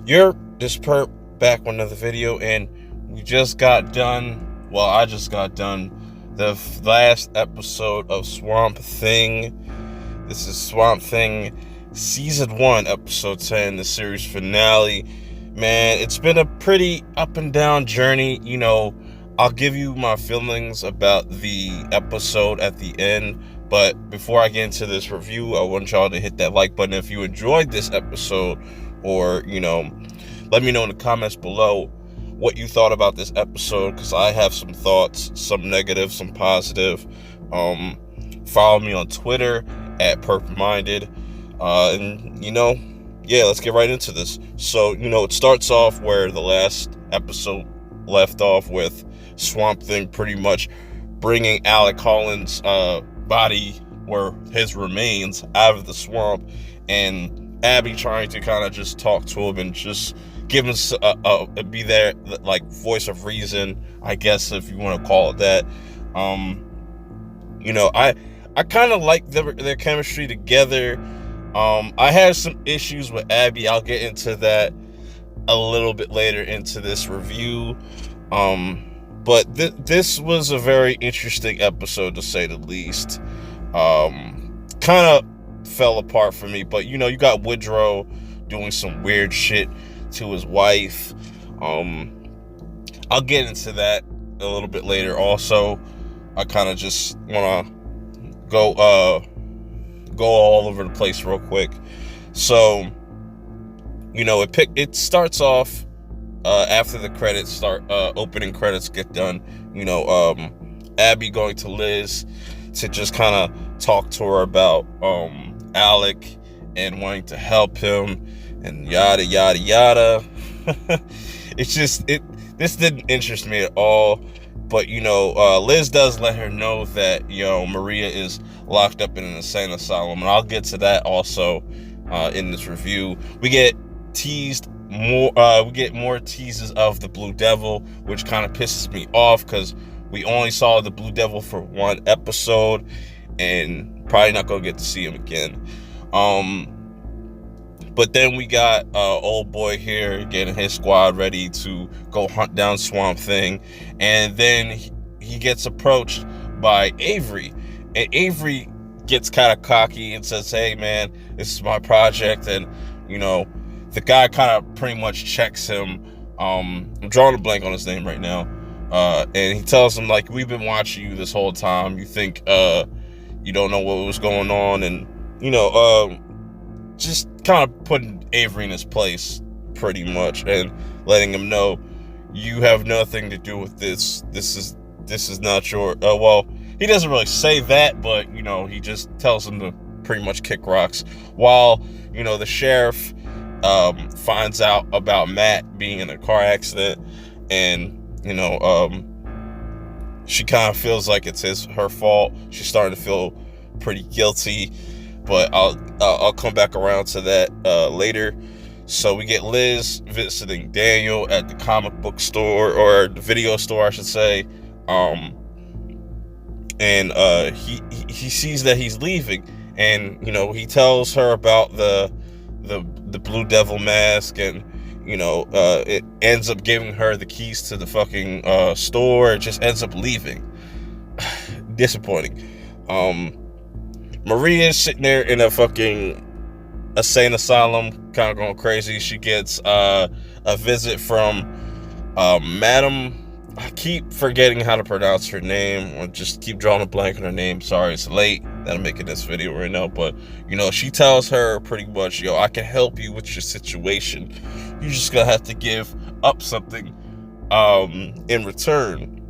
You're this perp back with another video, and we just got done. Well, I just got done the last episode of Swamp Thing. This is Swamp Thing Season 1, Episode 10, the series finale. Man, it's been a pretty up and down journey. You know, I'll give you my feelings about the episode at the end. But before I get into this review, I want y'all to hit that like button if you enjoyed this episode, or, you know, let me know in the comments below what you thought about this episode, because I have some thoughts, some negative, some positive. Follow me on Twitter at perpminded, and, you know, yeah, let's get right into this. So, you know, it starts off where the last episode left off, with Swamp Thing pretty much bringing Alec Holland's body, or his remains, out of the swamp, and Abby trying to kind of just talk to him and just give him be there, like, voice of reason, I guess, if you want to call it that. You know, I kind of like their chemistry together. I had some issues with Abby. I'll get into that a little bit later into this review. But this was a very interesting episode, to say the least. Kind of fell apart for me, but, you know, you got Woodrow doing some weird shit to his wife. I'll get into that a little bit later. Also, I kind of just want to go all over the place real quick. So, you know, it starts off after the credits start, opening credits get done, you know, Abby going to Liz to just kind of talk to her about Alec and wanting to help him and yada yada yada. It's just, this didn't interest me at all. But, you know, Liz does let her know that, you know, Maria is locked up in an insane asylum, and I'll get to that also in this review. We get more teases of the Blue Devil, which kind of pisses me off, because we only saw the Blue Devil for one episode, and probably not gonna get to see him again. But then we got old boy here getting his squad ready to go hunt down Swamp Thing, and then he gets approached by Avery, and Avery gets kind of cocky and says, "Hey man, this is my project," and, you know, the guy kind of pretty much checks him. I'm drawing a blank on his name right now. And he tells him, like, "We've been watching you this whole time. You think you don't know what was going on," and, you know, just kind of putting Avery in his place pretty much, and letting him know, you have nothing to do with this. This is not your well, he doesn't really say that, but, you know, he just tells him to pretty much kick rocks, while, you know, the sheriff finds out about Matt being in a car accident, and, you know, she kind of feels like it's her fault. She's starting to feel pretty guilty, but I'll come back around to that later. So we get Liz visiting Daniel at the comic book store, or the video store, I should say. And he sees that he's leaving, and, you know, he tells her about the Blue Devil mask, and, you know, it ends up giving her the keys to the fucking store. It just ends up leaving. Disappointing. Maria is sitting there in a fucking insane asylum, kind of going crazy. She gets a visit from Madam, I keep forgetting how to pronounce her name. I just keep drawing a blank on her name. Sorry, it's late that I'm making this video right now. But, you know, she tells her pretty much, yo, I can help you with your situation. You just gonna have to give up something in return.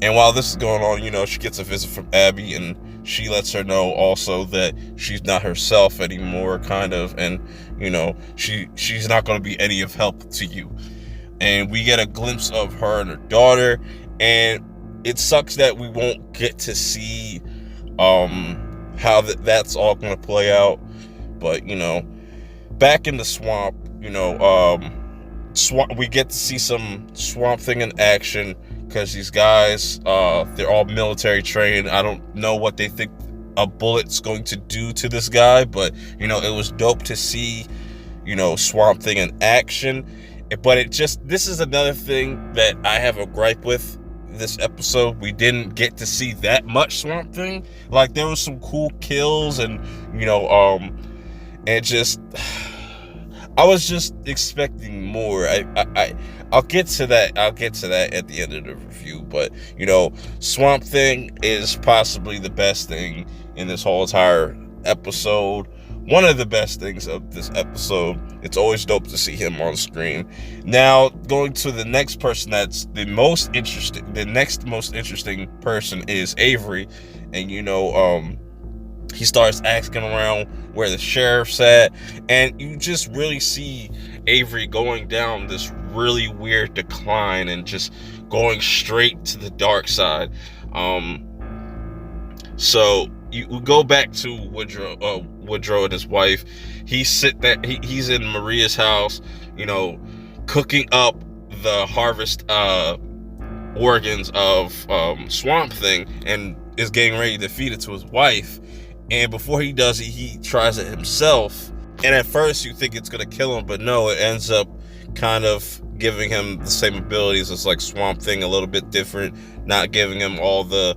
And while this is going on, you know, she gets a visit from Abby, and she lets her know also that she's not herself anymore, kind of. And, you know, she's not going to be any of help to you. And we get a glimpse of her and her daughter, and it sucks that we won't get to see how that's all going to play out. But, you know, back in the swamp, we get to see some Swamp Thing in action, because these guys, they're all military trained. I don't know what they think a bullet's going to do to this guy, but it was dope to see Swamp Thing in action. But this is another thing that I have a gripe with this episode. We didn't get to see that much Swamp Thing. Like, there was some cool kills, and and just I was just expecting more. I'll get to that. I'll get to that at the end of the review. But Swamp Thing is possibly the best thing in this whole entire episode. One of the best things of this episode. It's always dope to see him on screen. Now, going to the next person that's the next most interesting person is Avery. And he starts asking around where the sheriff's at, and you just really see Avery going down this really weird decline and just going straight to the dark side. So you go back to Woodrow and his wife. He's in Maria's house, cooking up the harvest organs of Swamp Thing, and is getting ready to feed it to his wife. And before he does it, he tries it himself. And at first you think it's gonna kill him, but no, it ends up kind of giving him the same abilities as like Swamp Thing, a little bit different, not giving him all the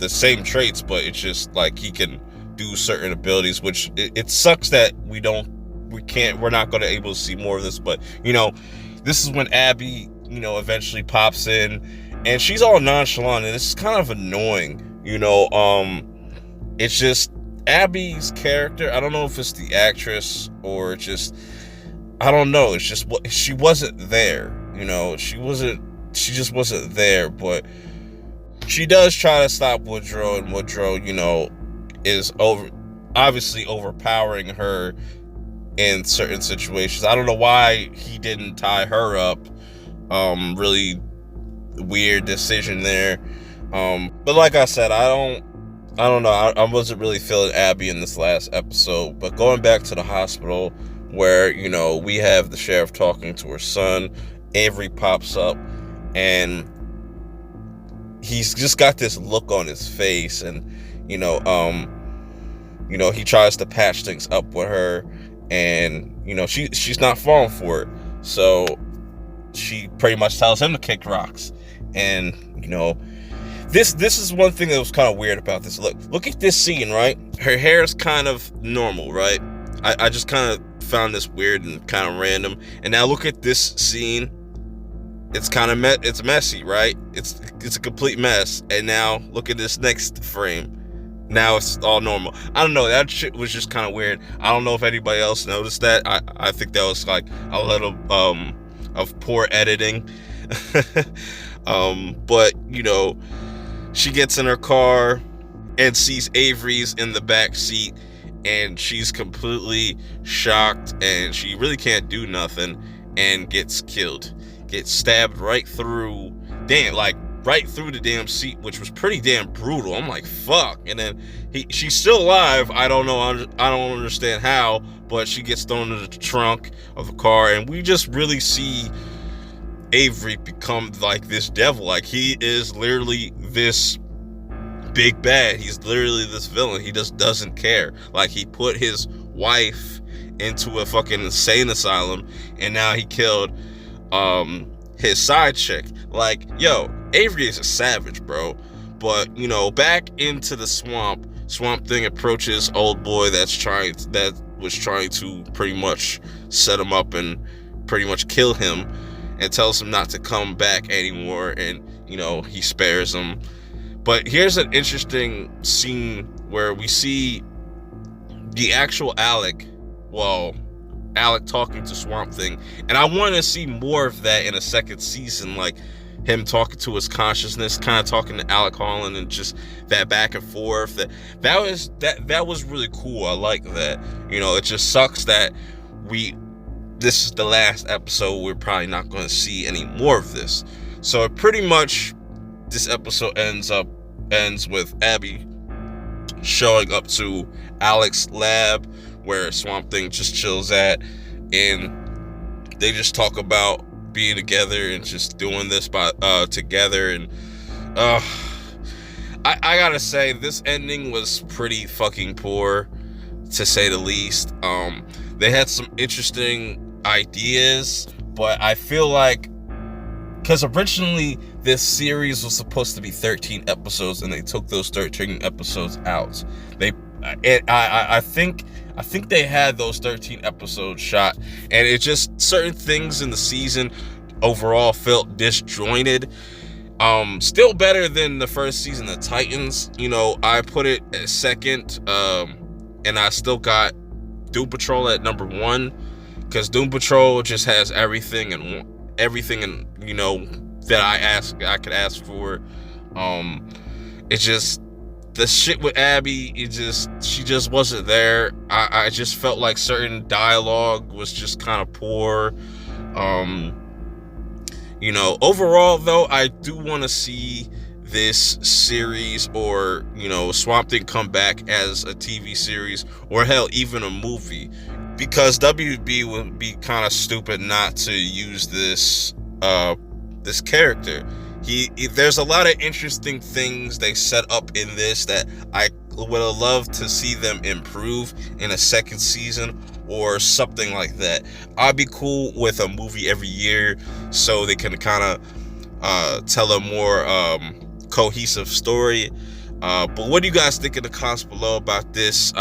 same traits, but it's just like he can do certain abilities, which it sucks that we're not gonna able to see more of this. But this is when Abby eventually pops in, and she's all nonchalant, and it's kind of annoying. It's just Abby's character. I don't know if it's the actress or I don't know. It's just she wasn't there. She just wasn't there. But she does try to stop Woodrow, and Woodrow, is obviously overpowering her in certain situations. I don't know why he didn't tie her up. Really weird decision there. But like I said, I don't know. I wasn't really feeling Abby in this last episode. But going back to the hospital, where we have the sheriff talking to her son, Avery pops up, and he's just got this look on his face, and he tries to patch things up with her, and she's not falling for it. So she pretty much tells him to kick rocks. And this is one thing that was kind of weird about this. Look at this scene, right? Her hair is kind of normal, right? I just kind of found this weird and kind of random. And now look at this scene. It's kind of it's messy, right? It's a complete mess. And now look at this next frame. Now it's all normal. I don't know. That shit was just kind of weird. I don't know if anybody else noticed that. I think that was like a little of poor editing. But she gets in her car and sees Avery's in the back seat, and she's completely shocked, and she really can't do nothing, and gets killed. Gets stabbed right through, right through the damn seat, which was pretty damn brutal. I'm like, fuck. And then she's still alive. I don't know. I don't understand how, but she gets thrown into the trunk of the car, and we just really see Avery become like this devil. Like, he is literally this big bad. He's literally this villain. He just doesn't care. Like, he put his wife into a fucking insane asylum, and now he killed his side chick. Like, yo, Avery is a savage, bro. But back into the Swamp Thing approaches old boy that was trying to pretty much set him up and pretty much kill him, and tells him not to come back anymore, and he spares him. But here's an interesting scene where we see the actual Alec talking to Swamp Thing, and I want to see more of that in a second season, like him talking to his consciousness, kind of talking to Alec Holland, and just that back and forth. That was really cool. I like that. It just sucks that this is the last episode. We're probably not going to see any more of this. So pretty much this episode ends with Abby showing up to Alec's lab, where Swamp Thing just chills at, and they just talk about being together and just doing this together. And I gotta say, this ending was pretty fucking poor, to say the least. They had some interesting ideas, but I feel like, because originally this series was supposed to be 13 episodes, and they took those 13 episodes out. I think they had those 13 episodes shot, and it just, certain things in the season overall felt disjointed. Still better than the first season of Titans. You know, I put it at second, and I still got Doom Patrol at number 1, because Doom Patrol just has everything and you know, that I could ask for. It's just the shit with Abby, she just wasn't there. I just felt like certain dialogue was just kind of poor. You know, overall though, I do want to see this series, or, you know, Swamp Thing come back as a TV series, or hell, even a movie, because WB would be kind of stupid not to use this character. There's a lot of interesting things they set up in this that I would have loved to see them improve in a second season or something like that. I'd be cool with a movie every year, so they can kind of tell a more cohesive story. But what do you guys think in the comments below about this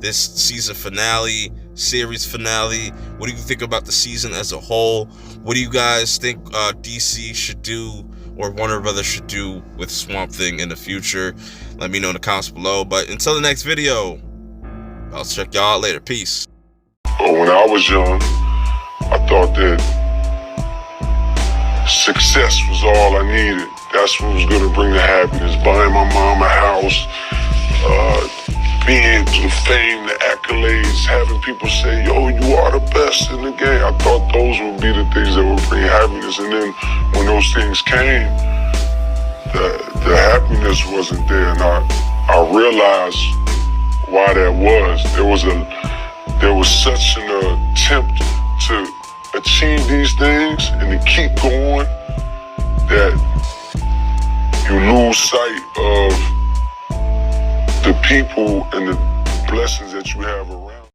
season finale, series finale? What do you think about the season as a whole? What do you guys think DC should do, or Warner Brothers should do, with Swamp Thing in the future? Let me know in the comments below. But until the next video, I'll check y'all out later. Peace. When I was young, I thought that success was all I needed. That's what was gonna bring the happiness. Buying my mom a house, being the fame, the accolades, having people say, yo, you are the best in the game. I thought those would be the things that would bring happiness. And then when those things came, the happiness wasn't there. And I realized why that was. There was such an attempt to achieve these things and to keep going that you lose sight of the people and the blessings that you have around.